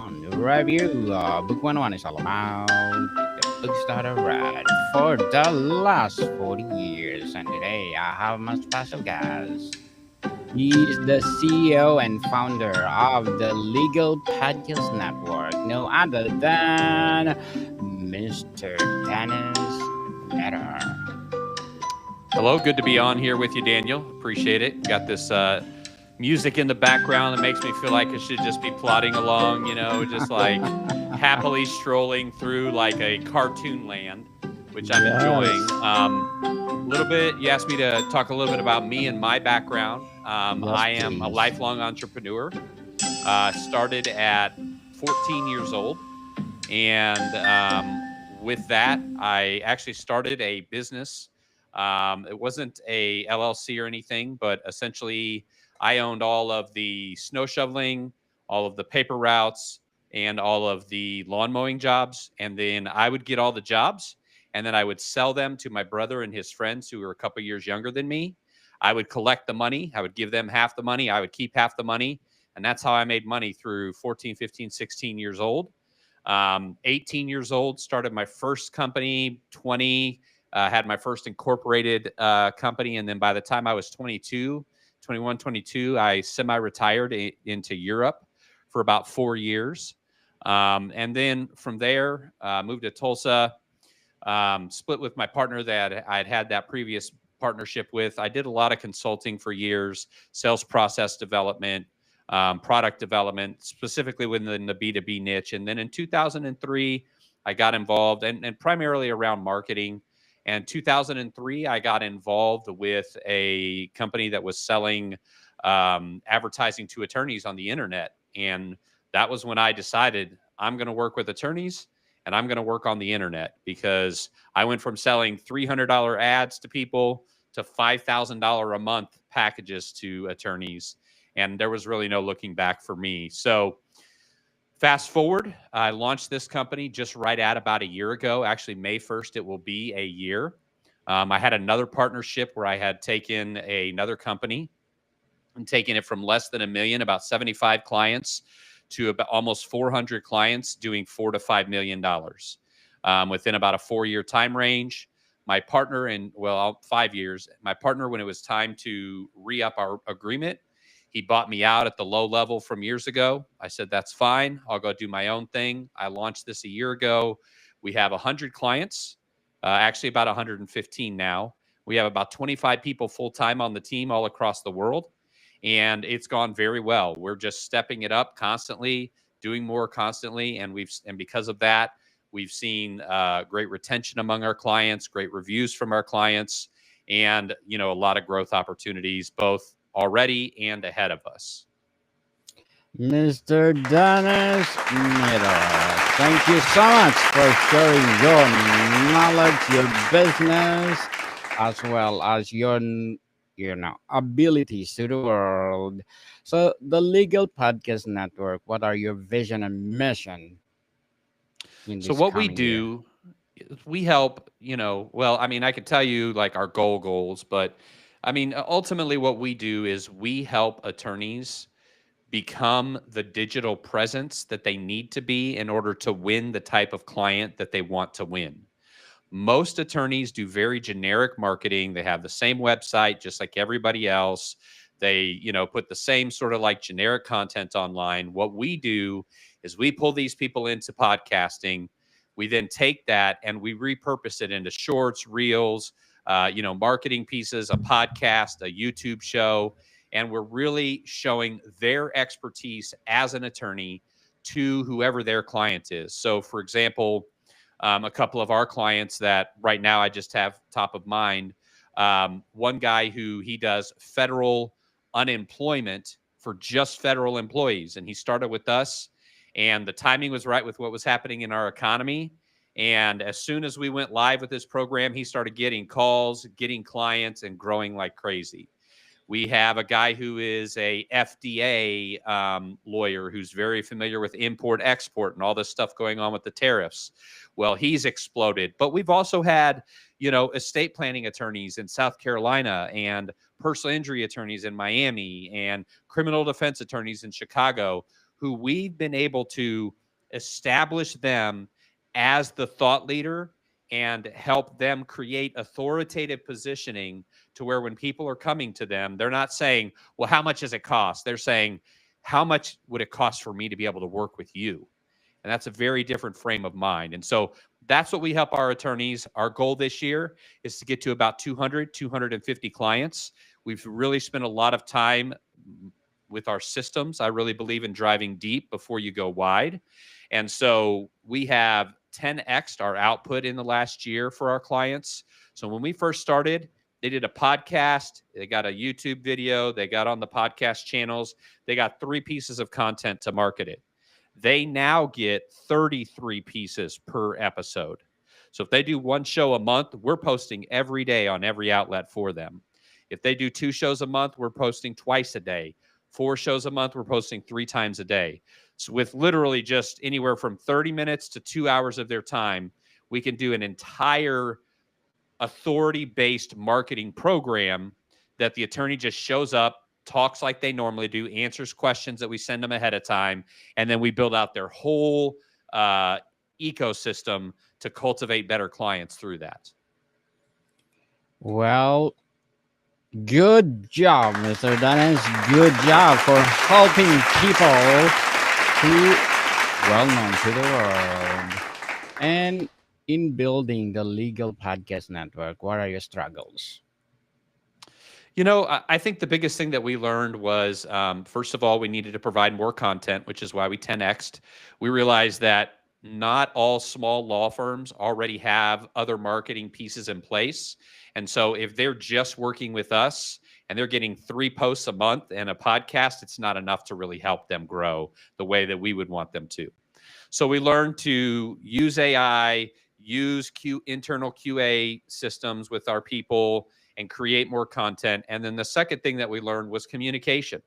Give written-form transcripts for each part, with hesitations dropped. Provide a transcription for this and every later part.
Review. Book 101 is all about the books that I read for the last 40 years. And today I have my special guest. He's the CEO and founder of the Legal Podcast Network, no other than Mr. Dennis Meador. Hello, good to be on here with you, Daniel. Appreciate it. Got this music in the background that makes me feel like I should just be plodding along, just like happily strolling through like a cartoon land, which I'm enjoying. Yes. A little bit, you asked me to talk a little bit about me and my background. Yes, I am a please. lifelong entrepreneur. Started at 14 years old. And with that, I actually started a business. It wasn't a LLC or anything, but essentially, I owned all of the snow shoveling, all of the paper routes, and all of the lawn mowing jobs. And then I would get all the jobs, and then I would sell them to my brother and his friends who were a couple years younger than me. I would collect the money. I would give them half the money. I would keep half the money. And that's how I made money through 14, 15, 16 years old. 18 years old, started my first company, 20, had my first incorporated company. And then by the time I was 22, 21, 22, I semi retired into Europe for about 4 years. And then from there, moved to Tulsa, split with my partner that I'd had that previous partnership with. I did a lot of consulting for years, sales process development, product development, specifically within the B2B niche. And then in 2003, I got involved and primarily around marketing. And 2003, I got involved with a company that was selling advertising to attorneys on the internet. And that was when I decided I'm going to work with attorneys and I'm going to work on the internet because I went from selling $300 ads to people to $5,000 a month packages to attorneys. And there was really no looking back for me. So fast forward, I launched this company just right at about a year ago. Actually, May 1st, it will be a year. I had another partnership where I had taken another company and taken it from less than a million, about 75 clients, to about almost 400 clients doing $4 to $5 million within about a 4 year time range. My partner, in 5 years, my partner, when it was time to re up our agreement, he bought me out at the low level from years ago. I said, that's fine. I'll go do my own thing. I launched this a year ago. We have 100 clients, actually about 115 now. We have about 25 people full time on the team all across the world. And it's gone very well. We're just stepping it up constantly, doing more constantly. And because of that, we've seen great retention among our clients, great reviews from our clients, and, a lot of growth opportunities, both already and ahead of us. Mr. Dennis Meador, thank you so much for sharing your knowledge, your business, as well as your, abilities to the world. So, the Legal Podcast Network, what are your vision and mission in So this what we coming year? do is we help, I could tell you like our goals, but ultimately what we do is we help attorneys become the digital presence that they need to be in order to win the type of client that they want to win. Most attorneys do very generic marketing. They have the same website just like everybody else. They, put the same sort of like generic content online. What we do is we pull these people into podcasting. We then take that and we repurpose it into shorts, reels, marketing pieces, a podcast, a YouTube show. And we're really showing their expertise as an attorney to whoever their client is. So, for example, a couple of our clients that right now I just have top of mind. One guy who he does federal unemployment for just federal employees. And he started with us, and the timing was right with what was happening in our economy. And as soon as we went live with this program, he started getting calls, getting clients, and growing like crazy. We have a guy who is a FDA lawyer who's very familiar with import export and all this stuff going on with the tariffs. Well, he's exploded. But we've also had, estate planning attorneys in South Carolina and personal injury attorneys in Miami and criminal defense attorneys in Chicago who we've been able to establish them as the thought leader and help them create authoritative positioning to where when people are coming to them, they're not saying, well, how much does it cost? They're saying, how much would it cost for me to be able to work with you? And that's a very different frame of mind. And so that's what we help our attorneys. Our goal this year is to get to about 200, 250 clients. We've really spent a lot of time with our systems. I really believe in driving deep before you go wide. And so we have 10x'd our output in the last year for our clients. So when we first started, they did a podcast, they got a YouTube video, they got on the podcast channels, they got 3 pieces of content to market it. They now get 33 pieces per episode. So if they do 1 show a month, we're posting every day on every outlet for them. If they do 2 shows a month, we're posting twice a day. 4 shows a month, we're posting 3 times a day. So with literally just anywhere from 30 minutes to 2 hours of their time, we can do an entire authority-based marketing program that the attorney just shows up, talks like they normally do, answers questions that we send them ahead of time, and then we build out their whole ecosystem to cultivate better clients through that. Well, good job, Mr. Dennis. Good job for helping people who well known to the world. And in building the legal podcast network, what are your struggles? You know, I think the biggest thing that we learned was, first of all, we needed to provide more content, which is why we 10x'd. We realized that not all small law firms already have other marketing pieces in place. And so if they're just working with us and they're getting 3 posts a month and a podcast, it's not enough to really help them grow the way that we would want them to. So we learned to use AI, use internal QA systems with our people, and create more content. And then the second thing that we learned was communication.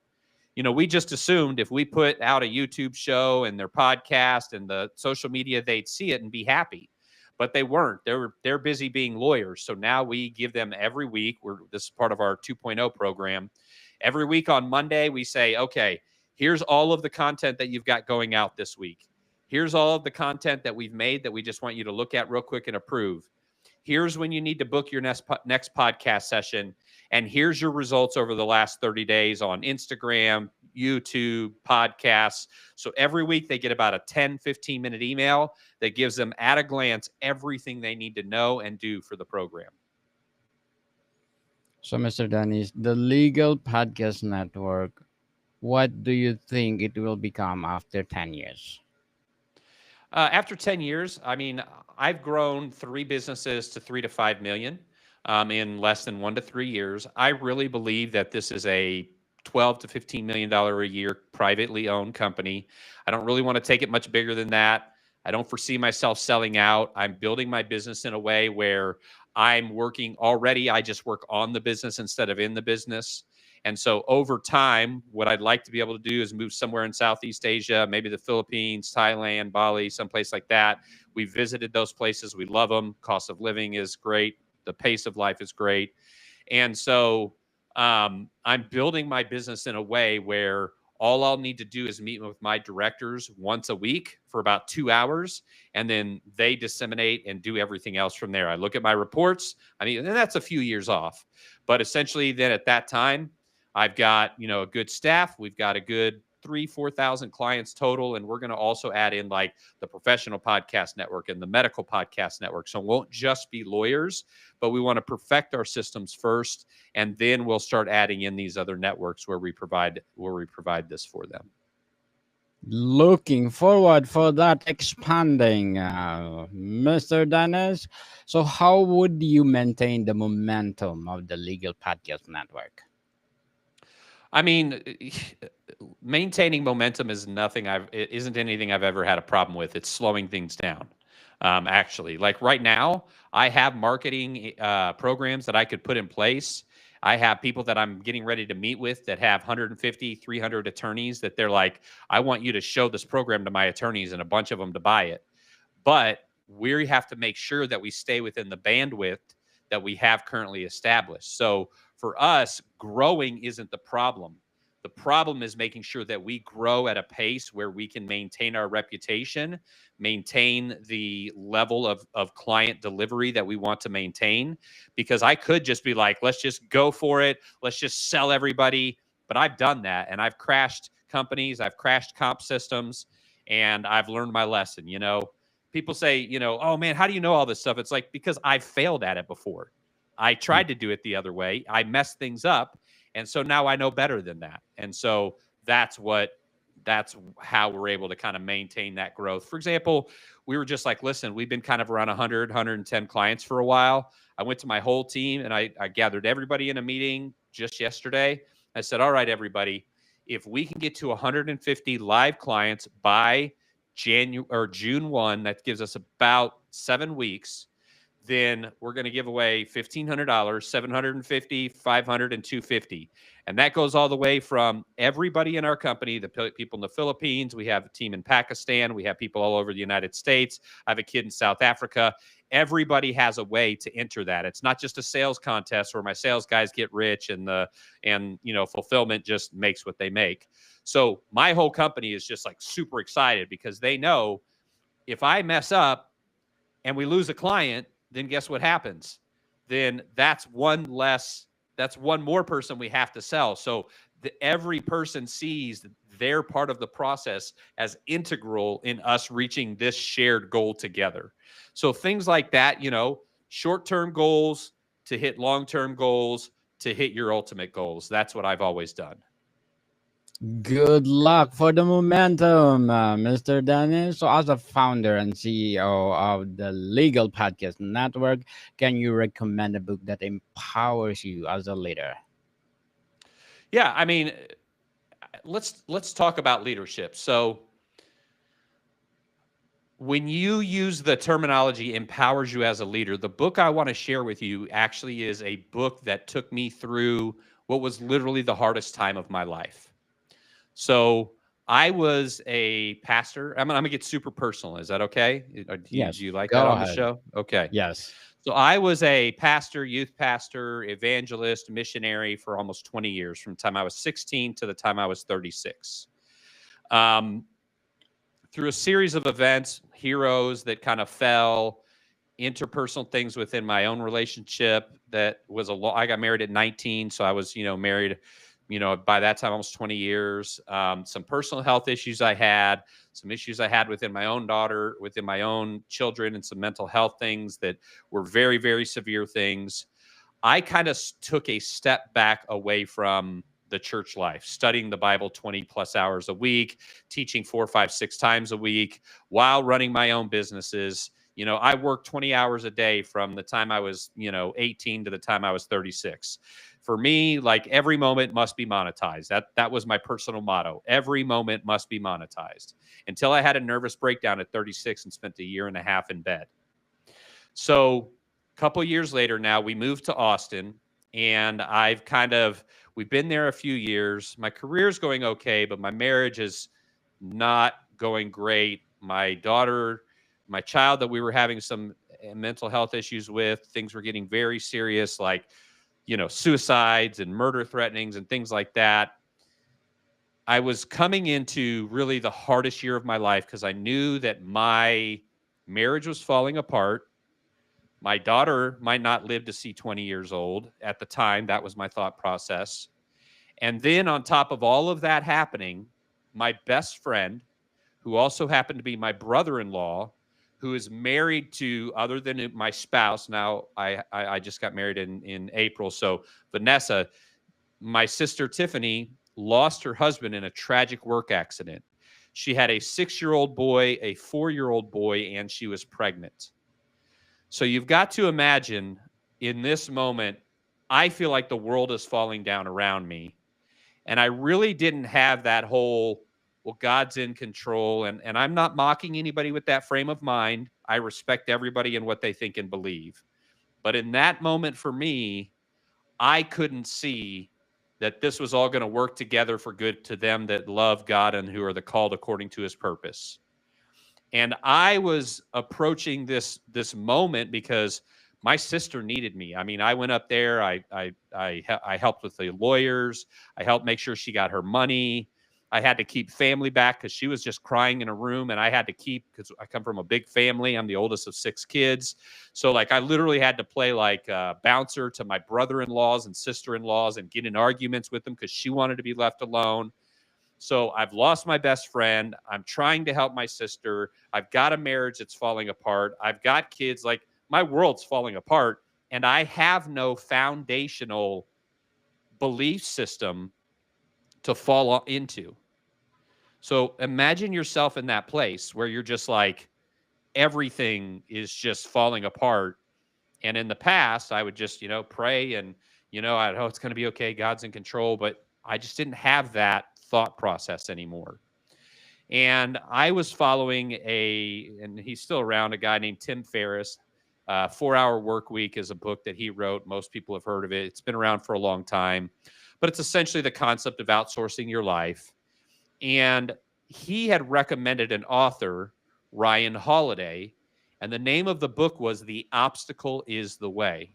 You know, we just assumed if we put out a YouTube show and their podcast and the social media, they'd see it and be happy. But they weren't. They're busy being lawyers. So now we give them every week. This is part of our 2.0 program. Every week on Monday, we say, okay, here's all of the content that you've got going out this week. Here's all of the content that we've made that we just want you to look at real quick and approve. Here's when you need to book your next podcast session. And here's your results over the last 30 days on Instagram, YouTube, podcasts. So every week they get about a 10, 15-minute email that gives them at a glance everything they need to know and do for the program. So, Mr. Dennis, the Legal Podcast Network, what do you think it will become after 10 years? After 10 years, I mean, I've grown 3 businesses to 3 to 5 million in less than 1 to 3 years. I really believe that this is a 12 to $15 million a year privately owned company. I don't really want to take it much bigger than that. I don't foresee myself selling out. I'm building my business in a way where I'm working already. I just work on the business instead of in the business. And so over time, what I'd like to be able to do is move somewhere in Southeast Asia, maybe the Philippines, Thailand, Bali, someplace like that. We visited those places. We love them. Cost of living is great. The pace of life is great. And so I'm building my business in a way where all I'll need to do is meet with my directors once a week for about 2 hours, and then they disseminate and do everything else from there. I look at my reports. I mean, and that's a few years off. But essentially then at that time, I've got, you know, a good staff. We've got a good 4,000 clients total. And we're going to also add in like the professional podcast network and the medical podcast network. So it won't just be lawyers, but we want to perfect our systems first. And then we'll start adding in these other networks where we provide this for them. Looking forward for that expanding, Mr. Dennis. So how would you maintain the momentum of the Legal Podcast Network? I mean, maintaining momentum is it isn't anything I've ever had a problem with. It's slowing things down. Actually, like right now, I have marketing programs that I could put in place. I have people that I'm getting ready to meet with that have 150, 300 attorneys that they're like, I want you to show this program to my attorneys and a bunch of them to buy it. But we have to make sure that we stay within the bandwidth that we have currently established. So for us, growing isn't the problem. The problem is making sure that we grow at a pace where we can maintain our reputation, maintain the level of client delivery that we want to maintain. Because I could just be like, let's just go for it. Let's just sell everybody. But I've done that, and I've crashed companies, I've crashed comp systems, and I've learned my lesson. People say, oh man, how do you know all this stuff? It's like, because I've failed at it before. I tried to do it the other way. I messed things up. And so now I know better than that. And so that's how we're able to kind of maintain that growth. For example, we were just like, listen, we've been kind of around 100, 110 clients for a while. I went to my whole team and I gathered everybody in a meeting just yesterday. I said, all right, everybody, if we can get to 150 live clients by June 1, that gives us about 7 weeks, then we're going to give away $1,500, 750, 500, and 250. And that goes all the way from everybody in our company, the people in the Philippines. We have a team in Pakistan. We have people all over the United States. I have a kid in South Africa. Everybody has a way to enter that. It's not just a sales contest where my sales guys get rich and fulfillment just makes what they make. So my whole company is just like super excited because they know if I mess up and we lose a client, then guess what happens? Then that's one more person we have to sell. So every person sees their part of the process as integral in us reaching this shared goal together. So things like that, short-term goals to hit long-term goals to hit your ultimate goals. That's what I've always done. Good luck for the momentum, Mr. Dennis. So, as a founder and CEO of the Legal Podcast Network, can you recommend a book that empowers you as a leader? Yeah, I mean, let's talk about leadership. So, when you use the terminology empowers you as a leader, the book I want to share with you actually is a book that took me through what was literally the hardest time of my life. So I was a pastor. I'm gonna get super personal. Is that okay? Do Yes, you like that go on the ahead. show? Okay. Yes. So I was a pastor, youth pastor, evangelist, missionary for almost 20 years, from the time I was 16 to the time I was 36. Um, through a series of events, heroes that kind of fell, interpersonal things within my own relationship that was I got married at 19, so I was married by that time almost 20 years. Some personal health issues I had, some issues I had within my own daughter, within my own children, and some mental health things that were very, very severe things. I kind of took a step back away from the church life, studying the Bible 20 plus hours a week, teaching 4, 5, 6 times a week while running my own businesses. I worked 20 hours a day from the time I was, 18 to the time I was 36. For me, like, every moment must be monetized. That was my personal motto. Every moment must be monetized, until I had a nervous breakdown at 36 and spent a year and a half in bed. So a couple years later now, we moved to Austin, and we've been there a few years. My career's going okay, but my marriage is not going great. My child that we were having some mental health issues with, things were getting very serious, like, suicides and murder threatenings and things like that. I was coming into really the hardest year of my life because I knew that my marriage was falling apart. My daughter might not live to see 20 years old. At the time, that was my thought process. And then on top of all of that happening, my best friend, who also happened to be my brother-in-law, who is married to, other than my spouse, now I just got married in April. So Vanessa, my sister Tiffany, lost her husband in a tragic work accident. She had a 6-year-old boy, a 4-year-old boy, and she was pregnant. So you've got to imagine, in this moment, I feel like the world is falling down around me. And I really didn't have that whole, well, God's in control. And I'm not mocking anybody with that frame of mind. I respect everybody and what they think and believe. But in that moment for me, I couldn't see that this was all going to work together for good to them that love God and who are the called according to his purpose. And I was approaching this moment because my sister needed me. I mean, I went up there. I helped with the lawyers. I helped make sure she got her money. I had to keep family back because she was just crying in a room, and I had to keep, because I come from a big family. I'm the oldest of 6 kids, so like I literally had to play like bouncer to my brother-in-laws and sister-in-laws and get in arguments with them because she wanted to be left alone. So I've lost my best friend. I'm trying to help my sister. I've got a marriage that's falling apart. I've got kids. Like, my world's falling apart, and I have no foundational belief system to fall into. So imagine yourself in that place where you're just like, everything is just falling apart. And in the past, I would just, pray and, oh, it's going to be okay. God's in control. But I just didn't have that thought process anymore. And I was following and he's still around, a guy named Tim Ferriss. 4-Hour Work Week is a book that he wrote. Most people have heard of it. It's been around for a long time, but it's essentially the concept of outsourcing your life. And he had recommended an author, Ryan Holiday, and the name of the book was The Obstacle is the Way.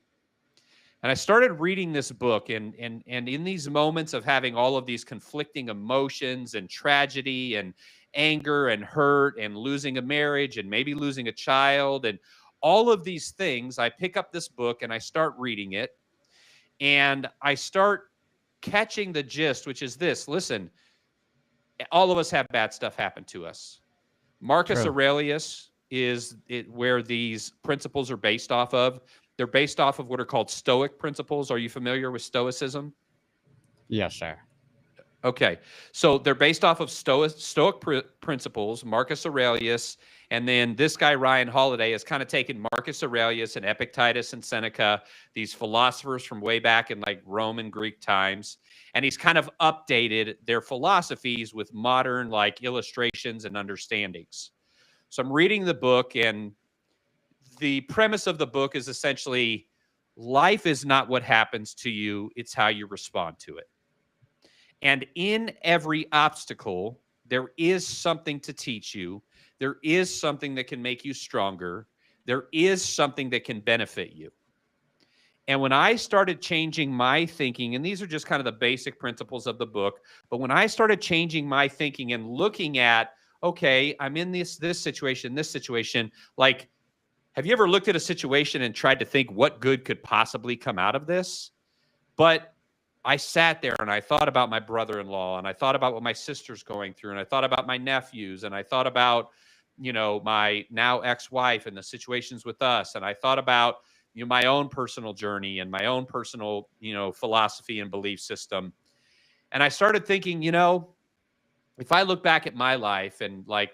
And I started reading this book, and in these moments of having all of these conflicting emotions and tragedy and anger and hurt and losing a marriage and maybe losing a child and all of these things, I pick up this book and I start reading it, and I start catching the gist, which is this. Listen, all of us have bad stuff happen to us. Marcus Aurelius is where these principles are based off of. They're based off of what are called Stoic principles. Are you familiar with Stoicism? Yes, sir. Okay. So they're based off of Stoic principles, Marcus Aurelius, and then this guy, Ryan Holiday, has kind of taken Marcus Aurelius and Epictetus and Seneca, these philosophers from way back in like Roman Greek times, and he's kind of updated their philosophies with modern like illustrations and understandings. So I'm reading the book, and the premise of the book is essentially life is not what happens to you, it's how you respond to it. And in every obstacle, there is something to teach you. There is something that can make you stronger. There is something that can benefit you. And when I started changing my thinking, and these are just kind of the basic principles of the book, but when I started changing my thinking and looking at, okay, I'm in this situation, like, have you ever looked at a situation and tried to think what good could possibly come out of this? But I sat there and I thought about my brother-in-law, and I thought about what my sister's going through, and I thought about my nephews, and I thought about, my now ex-wife and the situations with us. And I thought about, my own personal journey and my own personal, philosophy and belief system. And I started thinking, if I look back at my life, and like,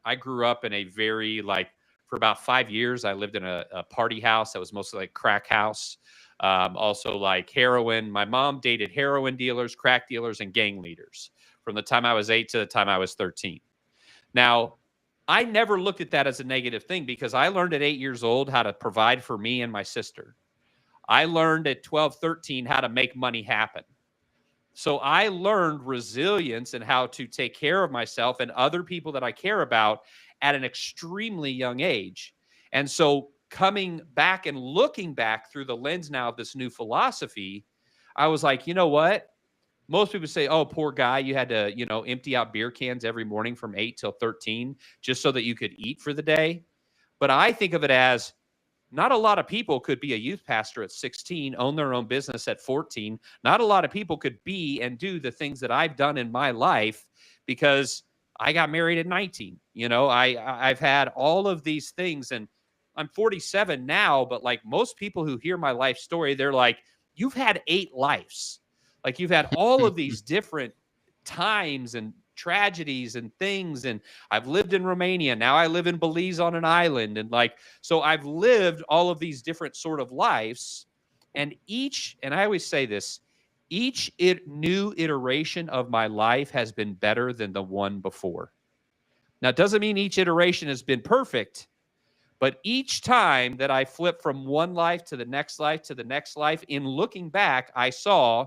I grew up in a very for about 5 years, I lived in a party house that was mostly like crack house. Also like heroin. My mom dated heroin dealers, crack dealers, and gang leaders from the time I was 8 to the time I was 13. Now, I never looked at that as a negative thing because I learned at 8 years old how to provide for me and my sister. I learned at 12, 13 how to make money happen. So I learned resilience and how to take care of myself and other people that I care about at an extremely young age. And so coming back and looking back through the lens now of this new philosophy, I was like, you know what? Most people say, oh, poor guy, you had to, empty out beer cans every morning from 8 till 13 just so that you could eat for the day. But I think of it as, not a lot of people could be a youth pastor at 16, own their own business at 14. Not a lot of people could be and do the things that I've done in my life because I got married at 19. I've had all of these things, and I'm 47 now, but like most people who hear my life story, they're like, you've had 8 lives. Like, you've had all of these different times and tragedies and things. And I've lived in Romania. Now I live in Belize on an island. And so I've lived all of these different sort of lives. And I always say this, each new iteration of my life has been better than the one before. Now, it doesn't mean each iteration has been perfect, but each time that I flip from one life to the next life to the next life, in looking back, I saw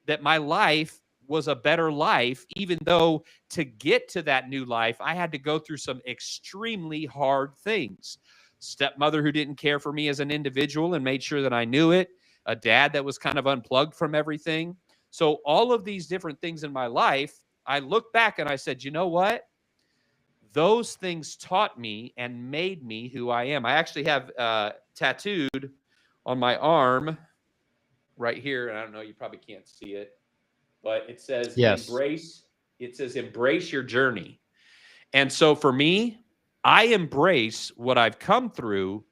that my life was a better life, even though to get to that new life, I had to go through some extremely hard things. stepmother who didn't care for me as an individual and made sure that I knew it, a dad that was kind of unplugged from everything. So all of these different things in my life, I look back and I said, you know what? Those things taught me and made me who I am. I actually have tattooed on my arm right here, and I don't know, you probably can't see it, but it says Yes. embrace. It says embrace your journey. And so for me, I embrace what I've come through,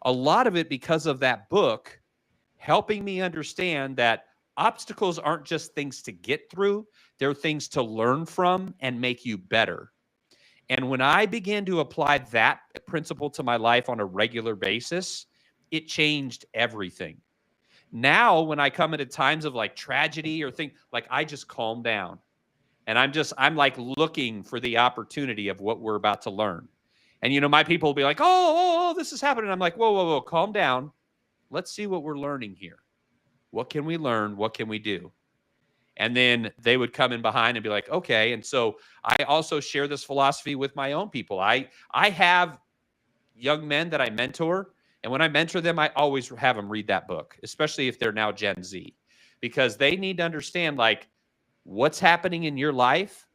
a lot of it because of that book, helping me understand that obstacles aren't just things to get through, they're things to learn from and make you better. And when I began to apply that principle to my life on a regular basis, it changed everything. Now, when I come into times of like tragedy or think like I just calm down and I'm like looking for the opportunity of what we're about to learn. And, my people will be like, oh, this is happening. I'm like, whoa, calm down. Let's see what we're learning here. What can we learn? What can we do? And then they would come in behind and be like, okay. And so I also share this philosophy with my own people. I have young men that I mentor. And when I mentor them, I always have them read that book, especially if they're now Gen Z, because they need to understand like what's happening in your life.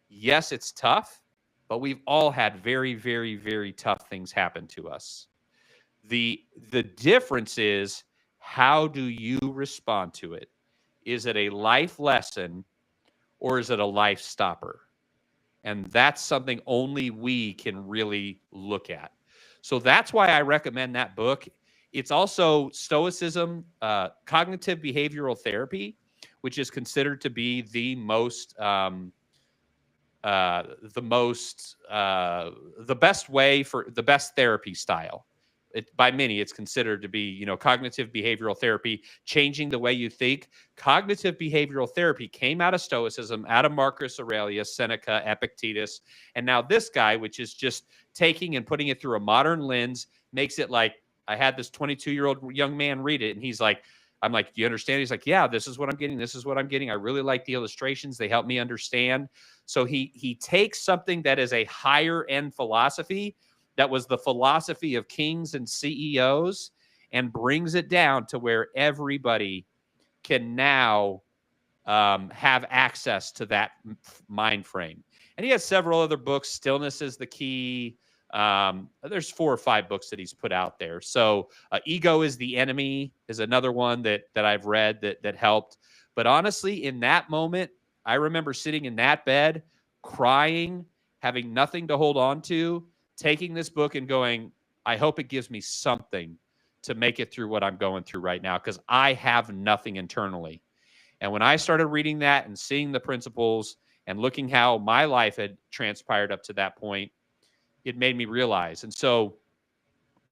Yes, it's tough, but we've all had very, very, very tough things happen to us. The difference is, how do you respond to it? Is it a life lesson or is it a life stopper? And that's something only we can really look at. So that's why I recommend that book. It's also Stoicism, cognitive behavioral therapy, which is considered to be the most the best way for the best therapy style. By many, it's considered to be, cognitive behavioral therapy, changing the way you think. Cognitive behavioral therapy came out of Stoicism, out of Marcus Aurelius, Seneca, Epictetus. And now this guy, which is just taking and putting it through a modern lens, makes it like, I had this 22-year-old young man read it, and he's like, I'm like, do you understand? He's like, yeah, this is what I'm getting. This is what I'm getting. I really like the illustrations. They help me understand. So he takes something that is a higher end philosophy, that was the philosophy of kings and CEOs, and brings it down to where everybody can now have access to that mind frame. And he has several other books. Stillness is the Key. There's 4 or 5 books that he's put out there. So Ego is the Enemy is another one that I've read that helped. But honestly, in that moment, I remember sitting in that bed, crying, having nothing to hold on to, taking this book and going, I hope it gives me something to make it through what I'm going through right now, because I have nothing internally. And when I started reading that and seeing the principles and looking how my life had transpired up to that point, it made me realize. And so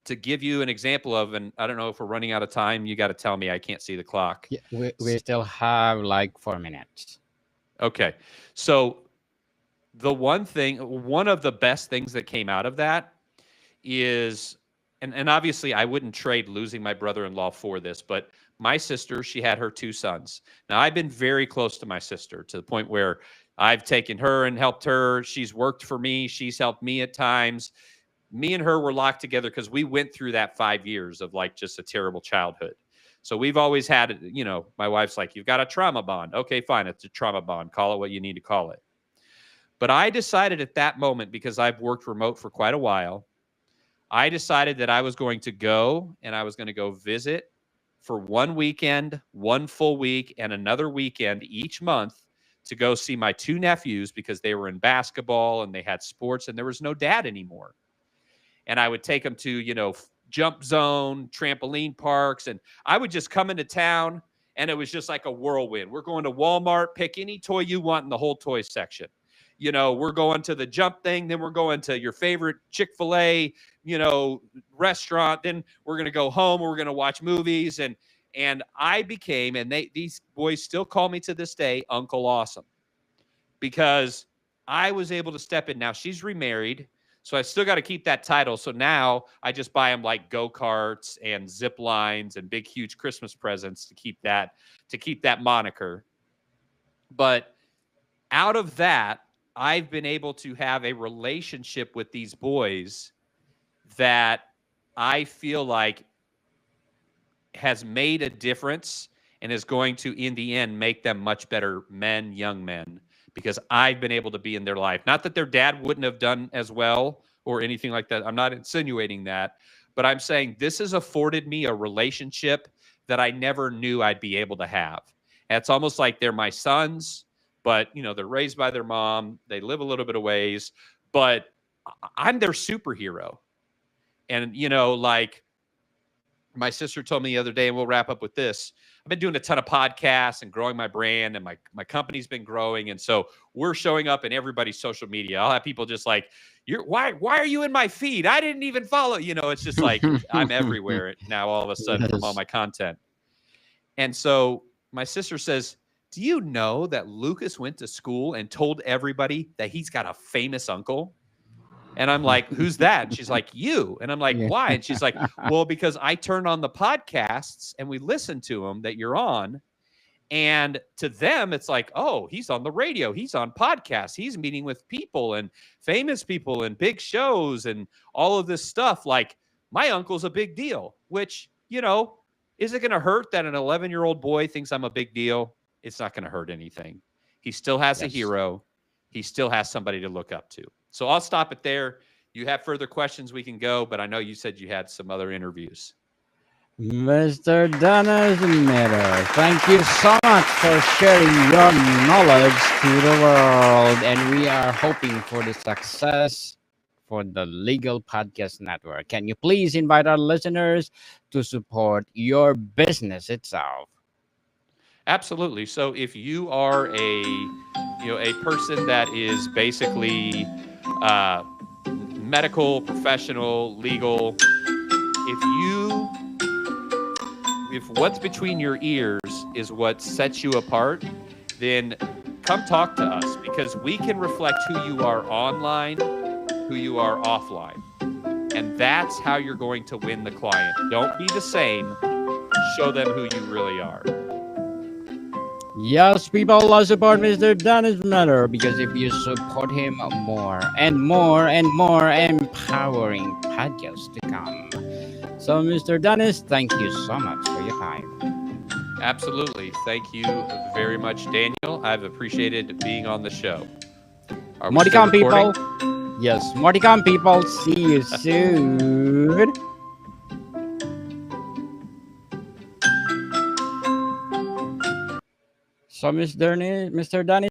to give you an example of, and I don't know if we're running out of time, you got to tell me, I can't see the clock. Yeah, we still have like 4 minutes. Okay. So one of the best things that came out of that is, and obviously I wouldn't trade losing my brother-in-law for this, but my sister, she had her 2 sons. Now, I've been very close to my sister to the point where I've taken her and helped her. She's worked for me. She's helped me at times. Me and her were locked together because we went through that 5 years of like just a terrible childhood. So we've always had, my wife's like, you've got a trauma bond. Okay, fine. It's a trauma bond. Call it what you need to call it. But I decided at that moment, because I've worked remote for quite a while, I decided that I was going to go and I was going to go visit for 1 weekend, 1 full week, and another weekend each month to go see my 2 nephews, because they were in basketball and they had sports and there was no dad anymore. And I would take them to, jump zone, trampoline parks. And I would just come into town and it was just like a whirlwind. We're going to Walmart, pick any toy you want in the whole toy section. We're going to the jump thing. Then we're going to your favorite Chick-fil-A, restaurant. Then we're going to go home. We're going to watch movies. And I became, and these boys still call me to this day, Uncle Awesome, because I was able to step in. Now she's remarried, so I still got to keep that title. So now I just buy them like go-karts and zip lines and big, huge Christmas presents to keep that moniker. But out of that, I've been able to have a relationship with these boys that I feel like has made a difference and is going to, in the end, make them much better men, young men, because I've been able to be in their life. Not that their dad wouldn't have done as well or anything like that. I'm not insinuating that, but I'm saying this has afforded me a relationship that I never knew I'd be able to have. And it's almost like they're my sons, but they're raised by their mom. They live a little bit of ways, but I'm their superhero. And like my sister told me the other day, and we'll wrap up with this. I've been doing a ton of podcasts and growing my brand, and my company's been growing. And so we're showing up in everybody's social media. I'll have people just like, why are you in my feed? I didn't even follow. It's just like I'm everywhere now all of a sudden from all my content. And so my sister says, do you know that Lucas went to school and told everybody that he's got a famous uncle? And I'm like, who's that? And she's like, you. And I'm like, why? And she's like, well, because I turn on the podcasts and we listen to them that you're on. And to them, it's like, oh, he's on the radio. He's on podcasts. He's meeting with people and famous people and big shows and all of this stuff. Like, my uncle's a big deal, which, is it going to hurt that an 11-year-old boy thinks I'm a big deal? It's not going to hurt anything. He still has a hero. He still has somebody to look up to. So I'll stop it there. You have further questions, we can go, but I know you said you had some other interviews. Mr. Dennis Meador, thank you so much for sharing your knowledge to the world. And we are hoping for the success for the Legal Podcast Network. Can you please invite our listeners to support your business itself? Absolutely. So if you are a person that is basically medical, professional, legal, if what's between your ears is what sets you apart, then come talk to us, because we can reflect who you are online, who you are offline. And that's how you're going to win the client. Don't be the same. Show them who you really are. Yes, people love support Mr. Dennis Meador, because if you support him, more and more and more empowering podcasts to come. So, Mr. Dennis, thank you so much for your time. Absolutely. Thank you very much, Daniel. I've appreciated being on the show. More to come, people. Yes, more to come, people. See you soon. So, Mr. Dennis,